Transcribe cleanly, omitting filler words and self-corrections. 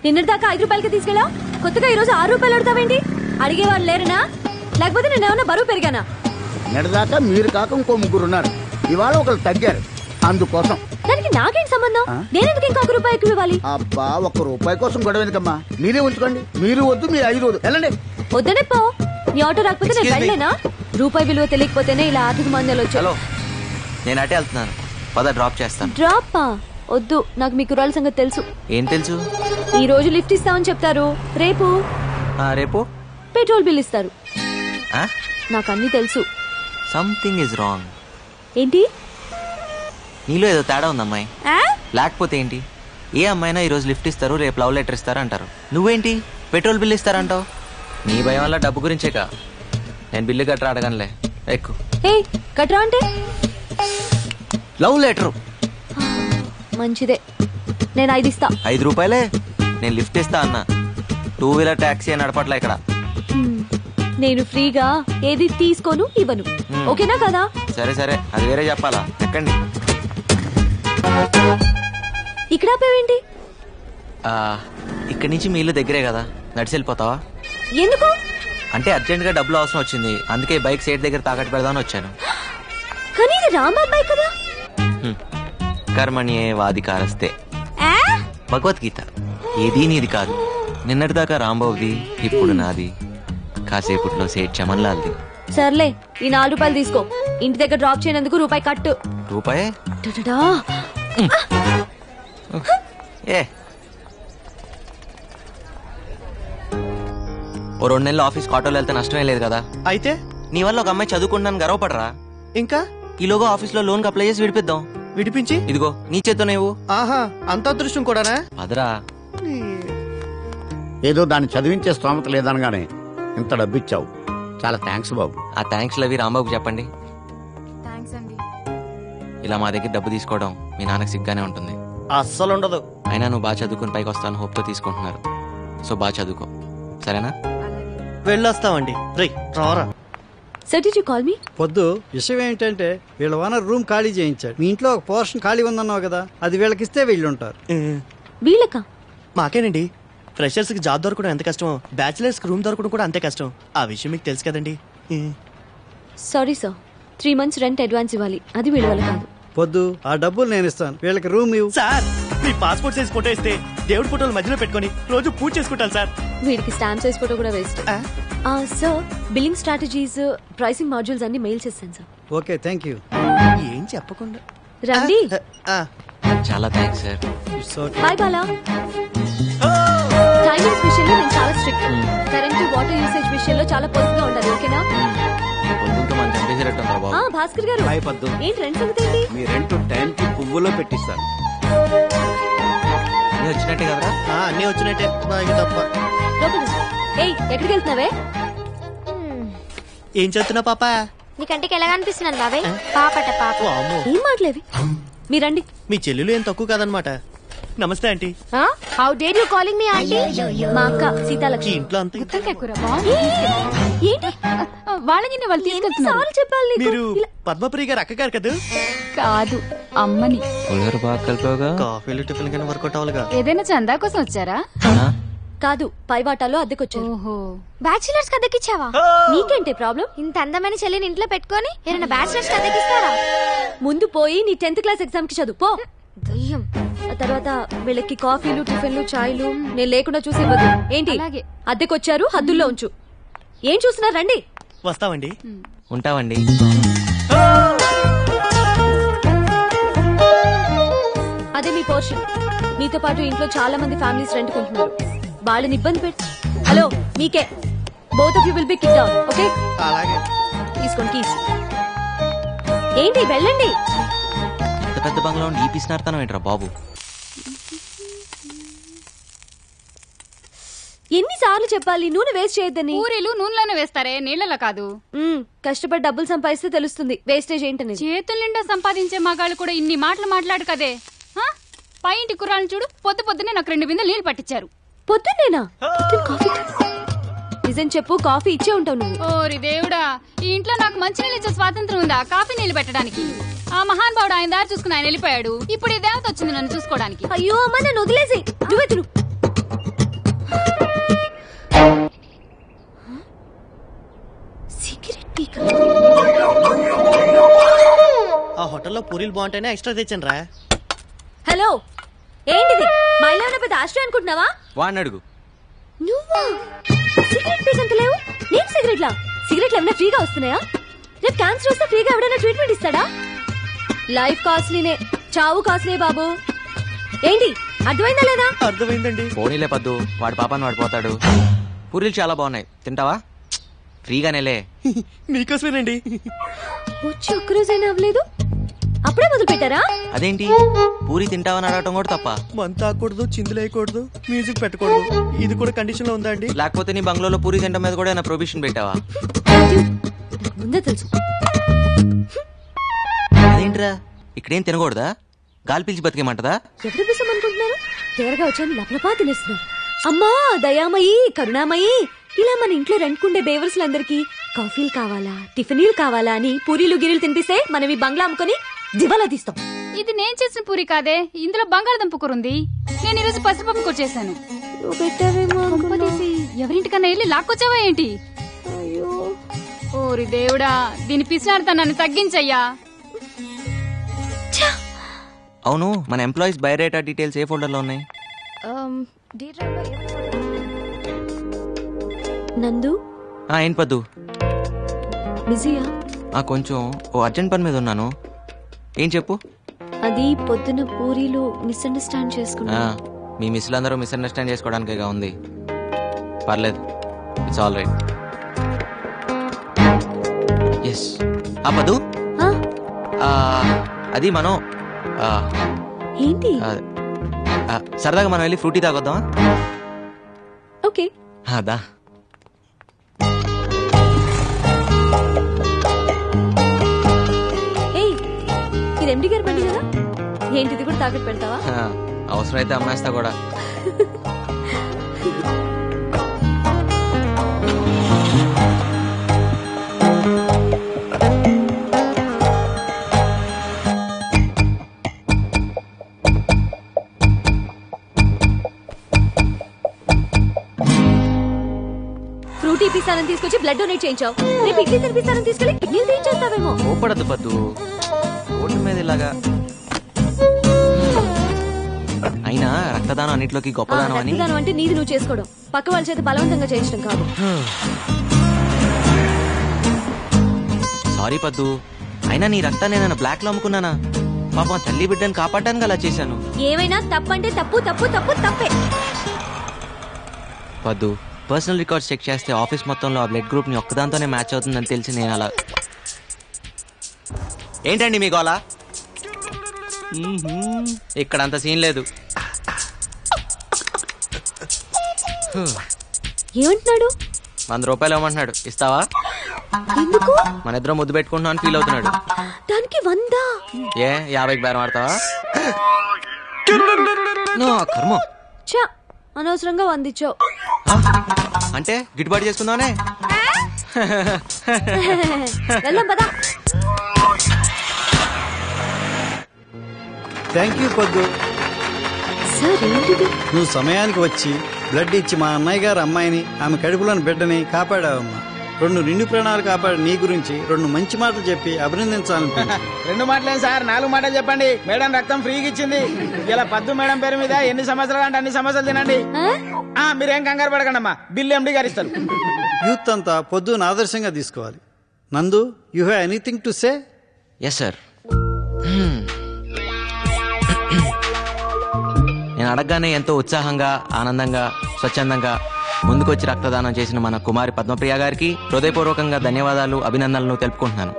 నిన్నటిదాకా 5 రూపాయలకి తీసుకెళ్ళా, కొత్తగా ఈరోజు 6 రూపాయలు అడుగుతావేంటి? అడిగేవాళ్ళు లేరనా, లేకపోతే నేనేమన్నా బరువు పెరిగానా? నిన్నటిదాకా మీరు కాక ఇంకో 3 ఉన్నారు, ఇవాళ ఒకరు తగ్గారు, అందుకోసం. దానికి నాకేం సంబంధం? నేనెందుకు ఇంకొక రూపాయి ఎక్కువ ఇవ్వాలి? అబ్బా, 1 రూపాయి కోసం గొడవ ఎందుకమ్మా? మీరే ఉంచుకోండి. మీరు వద్దు, మీరు 5 వద్దు, వెళ్ళండి. వద్దనే పో. నీ ఆటో రాకపోతే నేను వెళ్ళలేనా? రూపాయి విలువ తెలియకపోతేనే ఇలా ఆర్థిక మాంద్యాలు వచ్చాయి. నేను అటే వెళ్తున్నాను, పద డ్రాప్ చేస్తాను. డ్రాప్ వద్దు, నాకు మీ కుర్రాళ్ళ సంగతి తెలుసు. ఏం తెలుసు? ఈ రోజు లిఫ్ట్ ఇస్తామని చెప్తారు, రేపు పెట్రోల్ బిల్ ఇస్తారు. నాకు అన్ని తెలుసు. Something is wrong. ఏంటి? నీలో ఏదో తేడా ఉంది అమ్మాయి. లేకపోతే ఏంటి? ఏ అమ్మాయినా ఈ రోజు లిఫ్ట్ ఇస్తారు, రేపు లవ్ లెటర్ ఇస్తారు అంటారు. నువ్వేంటి పెట్రోల్ బిల్ ఇస్తారంటావు? నీ భయం వల్ల డబ్బు గురించేకా. నేను బిల్లు గట్రా అడగనులే, ఎక్కు. కట్రా అంటే లవ్ లెటరు. మంచిదే, నేను 5 ఇస్తా. 5 రూపాయలే? నేను లిఫ్ట్ ఇస్తా అన్నా. 2 వీలర్ టాక్సీ అని నడపట్లే ఇక్కడ. నేను ఫ్రీగా ఏది తీసుకోను, ఇవ్వను. ఓకేనా కదా? సరే సరే, అది వేరే చెప్పాలా. ఎక్కండి. ఇక్కడ ఆపేవేంటి? ఇక్కడి నుంచి మీ ఇల్లు దగ్గరే కదా, నడిచి వెళ్ళిపోతావా? ఎందుకు? అంటే అర్జెంట్ గా డబ్బులు అవసరం వచ్చింది, అందుకే బైక్ సైడ్ దగ్గర తాకట్టు పెడదామని వచ్చాను. కానీ ఇది రాంబాబు బైక్ కదా. కర్మణ్యే వాధికారస్తే, భగవద్గీత. ఏదీ నీది కాదు. నిన్నటిదాకా రాంబాబుది, ఇప్పుడు నాది, కాసేపుట్లో సేట్ చమన్లాల్ది. సర్లే, ఈ 4 రూపాయలు తీసుకో. ఇంటి దగ్గర డ్రాప్ చేయనందుకు రూపాయి కట్టు. రూపాయే? ఏ ఓ 2 నెలలు ఆఫీస్ ఆటోలో వెళ్తే నష్టమే లేదు కదా. అయితే నీ వల్ల ఒక అమ్మాయి చదువుకుంటాను గర్వపడరా? ఇంకా ఈలోగా ఆఫీస్ లో లోన్ అప్లై చేసి విడిపిద్దాం. విడిపించి ఇదిగో నీ చేత్తో నువ్వు. ఆహా, అంత అదృష్టం కూడానా? అదరా, ఏదో దాన్ని చదివించే స్తోమత లేదనగానే ఇంత డబ్బిచ్చావు, చాలా థ్యాంక్స్ బాబు. ఆ థ్యాంక్స్ లవి రాంబాబుకి చెప్పండి. ఇలా మా దగ్గర డబ్బు తీసుకోవడం మీ నాన్నకి సిగ్గానే ఉంటుంది. అస్సలు ఉండదు. అయినా నువ్వు బాగా చదువుకుని పైకి వస్తాను హోప్ తో తీసుకుంటున్నారు. సో బాగా చదువుకో, సరేనా? వెళ్ళొస్తామండి. పొద్దు విషయం ఏంటంటే వీళ్ళ ఓనర్ రూమ్ ఖాళీ చేయించాడు. మీ ఇంట్లో ఒక పోర్షన్ ఖాళీ ఉందన్నావు కదా, అది వీళ్ళకిస్తే వీళ్ళుంటారు. వీళ్ళకా? మాకేనండి. ఫ్రెషర్స్ కి జాబ్ దొరకడం ఎంత కష్టమో, బ్యాచిలర్స్ కి రూమ్ దొరకడం కూడా అంతే కష్టం. ఆ విషయం మీకు తెలుసు కదండి. Sorry sir, 3 months rent advance ఇవ్వాలి, అది వీళ్ళ వల్ల కాదు. పొద్దు, ఆ డబ్బులు నేను ఇస్తాను, వీళ్ళకి రూమ్ ఇవ్వు. సార్, మీ పాస్పోర్ట్ సైజ్ ఫోటో ఇస్తే దేవుడి ఫోటోలు మధ్యలో పెట్టుకుని రోజు పూజ చేసుకుంటాను సార్. వీడికి స్టాంప్ సైజ్ ఫోటో కూడా waste. Sir, billing strategies, pricing modules అన్ని మెయిల్ చేస్తాను సార్. Okay, thank you. ఏం చెప్పకుండా రండి. చాలా thanks sir. Bye Bala. Timings విషయంలో నేను చాలా స్ట్రిక్ట్. కరెంట్ వాటర్ యూసేజ్ విషయంలో చాలా పొదుపుగా ఉండాలి, ఓకేనా? భాస్కర్ గారు, ఏంటి రెంట్ సంగతి ఏంటి? మీ రెంట్ టైం కి పువ్వులో పెట్టిస్తాను. వచ్చినట్టే కదరా? అన్నీ వచ్చినట్టే, తప్ప. ఎక్కడికి వెళ్తున్నావే? ఏం చదువుతున్నా పాప? నీ కంటికి ఎలా అనిపిస్తున్నాను బాబాయ్? పాపట పాప. ఏం మాట్లేవి? మీరండి. మీ చెల్లెలు ఏం తక్కువ కాదనమాట. నమస్తే aunty. How dare you calling me aunty? మా అక్క సీతాలక్ష్మి. ఇంట్లో అంతా ఏంటి వాళ్ళని వాళ్ళు తీసుకెళ్తున్నారు చెప్పాలి. మీరు పద్మప్రియ గారు అక్కగారు కదా? కాదు, అమ్మని. కాఫీలు టిఫిన్ కానీ వర్కౌట్ అవ్వాలిగా. ఏదైనా చందా కోసం వచ్చారా? కాదు, పైవాటాలో అద్దెకొచ్చారు. బ్యాచిలర్స్ కి అద్దెకిచ్చావా? నీకేంటి ప్రాబ్లం? ఇంత అందమైన చెల్లిని ఇంట్లో పెట్టుకొని ఏమైనా బ్యాచిలర్స్ కి అద్దెకిస్తారా? ముందు పోయి నీ 10th క్లాస్ ఎగ్జామ్ కి చదువు పో. దయ్యం. తర్వాత వీళ్ళకి కాఫీలు, టిఫిన్లు, చాయ్లు నేను లేకుండా చూసి ఇవ్వదు. ఏంటి అద్దెకొచ్చారు, హద్దుల్లో ఉంచు. ఏం చూస్తున్నారు? రండి. వస్తామండి. ఉంటామండి. అదే మీ పోర్షన్. మీతో పాటు ఇంట్లో చాలా మంది ఫ్యామిలీస్ రెంట్ కొంటున్నారు, వాళ్ళని ఇబ్బంది పెట్టి. హలో, మీకే. Both of you will be kicked out, okay? తీసుకోండి కీస్. ఏంటి, వెళ్ళండి. పెద్ద బంగ్లా ఉండి ఈ పిసినార్తనం ఏంట్రా బాబు? ఎన్నిసార్లు చెప్పాలి నూనె వేస్ట్ చేయొద్దని? పూరీలు నూనెలోనే వేస్తారే, నీళ్లలో కాదు. కష్టపడి డబ్బులు సంపాదిస్తే తెలుస్తుంది వేస్టేజ్ ఏంటని. చేతుల నిండా సంపాదించే మగాళ్ళు కూడా ఇన్ని మాటలు మాట్లాడు కదే. పై ఇంటి కుర్రాళ్ళని చూడు, పొద్దునే నాకు 2 బిందెలు నీళ్లు పట్టించారు. పొద్దున్నేనా? నిజం చెప్పు, కాఫీ ఇచ్చే ఉంటావు నువ్వు. ఓరి దేవుడా, ఈ ఇంట్లో నాకు మంచి నీళ్ళు ఇచ్చే స్వాతంత్రం ఉందా కాఫీ నీళ్లు పెట్టడానికి? ఆ మహాన్ బావుడు ఆయన దారి చూసుకుని ఆయన వెళ్ళిపోయాడు. ఇప్పుడు ఈ దేవత వచ్చింది నన్ను చూసుకోవడానికి. అయ్యో అమ్మ, నన్ను వదిలేసి నువ్వెతులు. హోటల్లో పూరీలు బాగుంటేనే ఎక్స్ట్రా తెచ్చాను రా. హలో, ఏంటిది? మా ఇల్లు ఏమైనా పెద్ద ఆశ్రయం అనుకుంటున్నావా? వాడిని అడుగు. నువ్వా? సిగరెట్ పీసంత లేవు. నేను సిగరెట్లా? సిగరెట్లు ఏమైనా ఫ్రీగా వస్తున్నాయా? రేపు క్యాన్సర్ వస్తే ఫ్రీగా ఎవడైనా ట్రీట్మెంట్ ఇస్తాడా? లైఫ్ కాస్ట్లీనే, చావు కాస్ట్లీ బాబు. ఏంటి అర్థమైందా లేదా? అర్థమైందండి. పోనీలే పద్దు, వాడి పాపాన్ని వాడు పోతాడు. పూరీలు చాలా బాగున్నాయి, తింటావా? ఫ్రీగానేలే. మీకోసమేనండి. వచ్చి ఒక్కరోజైనా అవ్వలేదు, అప్పుడే మొదలు పెట్టారా? అదేంటి పూరి తింటావని అడగటం కూడా తప్ప? మంత ఆకూడదు, చిందులేయకూడదు, మ్యూజిక్ పెట్టకూడదు, ఇది కూడా కండిషన్ లో ఉందా అండి? లేకపోతే నీ బంగ్లాలో పూరి తింటం మీద కూడా ప్రొబిషన్ పెట్టావా? నాకు ముందే తెలుసు. అదేంట్రా, ఇక్కడేం తినకూడదా? గాలి పీల్చి బతికేమంటదా? ఎవరి కోసం అనుకుంటున్నారు? తేరగా వచ్చాను లపలపా తినేస్తున్నారు. అమ్మా దయామయి, కరుణామయి, ఇలా మన ఇంట్లో రెంట్కుండే బేవర్స్లందరికీ కాఫీలు కావాలా, టిఫినీలు కావాలా అని పూరీలు గిరీలు తినిపిస్తే మనం ఈ బంగ్లా అమ్ముకొని దివాలా తీస్తాం. ఇది నేను చేసిన పూరి కాదే, ఇందులో బంగాళదుంప కూర ఉంది. నేను ఈరోజు పసుపప్పు కూర చేశాను. నువ్వు పెట్టావేమో తీసి ఎవరింటికన్నా వెళ్ళి లాక్కొచ్చావా ఏంటి? అయ్యో, ఓరి దేవుడా, దీని పిసినారుతనాన్ని తగ్గించయ్యా. అవును, మన ఎంప్లాయీస్ బయోడేటా డీటెయిల్స్ ఏ ఫోల్డర్ లో ఉన్నాయి? నందు. ఏంటి పద్దు? బిజీయా? కొంచెం ఓ అర్జెంట్ పని మీద ఉన్నాను. ఏం చెప్పు. అది పొద్దున పూరీలు మిస్అండర్స్టాండ్ చేసుకున్నా. మీ మిస్లందరూ మిస్అండర్స్టాండ్ చేసుకోవడానికేగా ఉంది. పర్లేదు, ఇట్స్ ఆల్ రైట్. ఎస్ పద్దు, అది మనం ఏంటి సరదాగా మనం వెళ్ళి ఫ్రూటీ తాగొద్దామా? ఓకే. అదా ఇది ఎండి గారి బండి కదా, ఏంటిది కూడా తాకట్టు పెడతావా? అవసరమైతే అమ్మేస్తా కూడా. ఫ్రూటీ పిస్తానని తీసుకొచ్చి బ్లడ్ డొనేట్ చేయించావు. రేపు ఇడ్లీ తినిపిస్తానని తీసుకెళ్లి కిడ్నీలు తీయించేస్తావేమో. కోపడద్దు పద్దు, ఓట్ల మీద ఇలాగా. అయినా రక్తదానం అన్నిట్లోకి గొప్పదానం అని. రక్తదానం అంటే నీది నువ్వు చేసుకోవడం, పక్క వాళ్ళ చేత బలవంతంగా చేయించడం కాదు. సారీ పద్దు, అయినా నీ రక్తాన్ని నేను బ్లాక్ లో అమ్ముకున్నానా? పాపం తల్లి బిడ్డని కాపాడడానికి అలా చేశాను. ఏమైనా తప్పంటే తప్పు తప్పు తప్పు తప్పే. పద్దు, పర్సనల్ రికార్డ్స్ చెక్ చేస్తే ఆఫీస్ మొత్తంలో ఆ బ్లడ్ గ్రూప్ ని ఒక్కదాంతోనే మ్యాచ్ అవుతుందని తెలిసి నేను అలా. ఏంటండి మీ గోలా? ఇక్కడ అంత సీన్ లేదు. ఏమంటున్నాడు? 100 రూపాయలు ఇవ్వమంటున్నాడు, ఇస్తావా? ఎందుకు? మన ఇద్దరం ముద్దు పెట్టుకుంటున్నాం అని ఫీల్ అవుతున్నాడు. దానికి 100? 50కి బేరం ఆడతావా? కర్మ. చా, అనవసరంగా 100 ఇచ్చావు. అంటే గిట్టుబాటు చేసుకుందామనే. వెళ్దాం పదా. థ్యాంక్ యూ పొద్దు. సార్ ఏంటిది? నువ్వు సమయానికి వచ్చి బ్లడ్ ఇచ్చి మా అన్నయ్య గారు అమ్మాయిని, ఆమె కడుపులోని బిడ్డని కాపాడావమ్మా. 2 నిండు ప్రాణాలు కాపాడి నీ గురించి 2 మంచి మాటలు చెప్పి అభినందించాలనిపించింది. 2 మాటలేం సార్, 4 మాటలు చెప్పండి. మేడం రక్తం ఫ్రీగా ఇచ్చింది. ఇలా పద్దు మేడం పేరు మీద ఎన్ని సమస్యలు అంటే అన్ని సమస్యలు తినండి. మీరేం కంగారు పడకండి అమ్మా, బిల్లు ఎండి గారు ఇస్తారు. యూత్ అంతా పొద్దున ఆదర్శంగా తీసుకోవాలి. Nandu, you have anything to say? Yes sir. నేను అడగగానే ఎంతో ఉత్సాహంగా, ఆనందంగా, స్వచ్ఛందంగా ముందుకొచ్చి రక్తదానం చేసిన మన కుమారి పద్మప్రియ గారికి హృదయపూర్వకంగా ధన్యవాదాలు, అభినందనలు తెలుపుకుంటున్నాను.